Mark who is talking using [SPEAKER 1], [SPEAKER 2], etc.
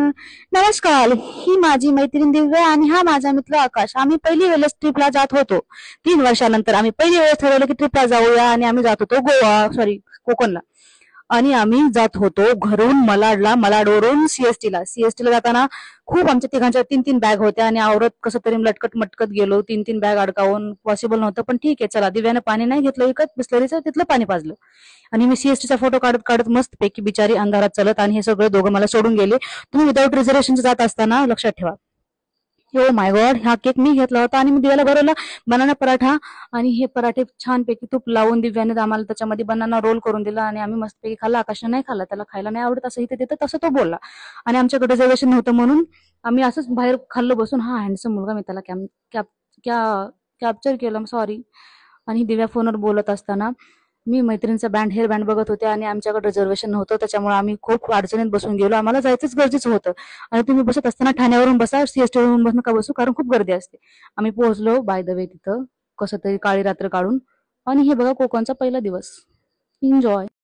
[SPEAKER 1] नमस्कार, ही माझी मैत्रीण दिव्या आणि हा माझा मित्र आकाश. आम्ही पहिली वेळेस ट्रिपला जात होतो. 3 वर्षानंतर आम्ही पहिली वेळेस ठरवलं की ट्रिपला जाऊया आणि आम्ही जात होतो गोवा सॉरी कोकणला. आणि आम्ही जात होतो घरून मलाडला, मलाडवरून सीएसटीला जाताना खूप आमच्या तिघांच्या 3-3 बॅग होत्या आणि आवरत कसं तरी लटकत मटकत गेलो. 3-3 बॅग अडकावून पॉसिबल नव्हतं, पण ठीक आहे चला. दिव्यानं पाणी नाही घेतलं विकत, बिस्लरीचं तिथलं पाणी पाजलं आणि मी सीएसटीचा फोटो काढत काढत मस्त पैकी बिचारी अंधारात चलत, आणि हे सगळे दोघं मला सोडून गेले. तुम्ही विदाऊट रिझर्वेशन जात असताना लक्षात ठेवा. हो माय गॉड, हा केक मी घेतला होता आणि मी दिव्याला भरवला बनाना पराठा. आणि हे पराठे छानपैकी तूप लावून दिव्याने आम्हाला त्याच्यामध्ये बनाना रोल करून दिला आणि आम्ही मस्तपैकी खाल्ला. आकाशने नाही खाल्ला, त्याला खायला नाही आवडत असं इथे देतं तसं तो बोलला. आणि आमच्याकडे रिझर्वेशन नव्हतं म्हणून आम्ही असंच बाहेर खाल्लं बसून. हा हँडसम मुलगा, मी त्याला कॅप्चर केलं, सॉरी. आणि दिव्या फोनवर बोलत असताना मी मैत्रिणीचा हेअर बँड बघत होते आणि आमच्याकडे रिझर्वेशन नव्हतं, त्याच्यामुळे आम्ही खूप अडचणीत बसून गेलो. आम्हाला जायचंच गरजेचं होतं. आणि तुम्ही बसत असताना ठाण्यावरून बसा, सीएसटी वरून बस नका बसू, कारण खूप गर्दी असते. आम्ही पोहोचलो बाय द वे तिथं कसं तरी काळी रात्र काढून. आणि हे बघा कोकणचा पहिला दिवस. एन्जॉय.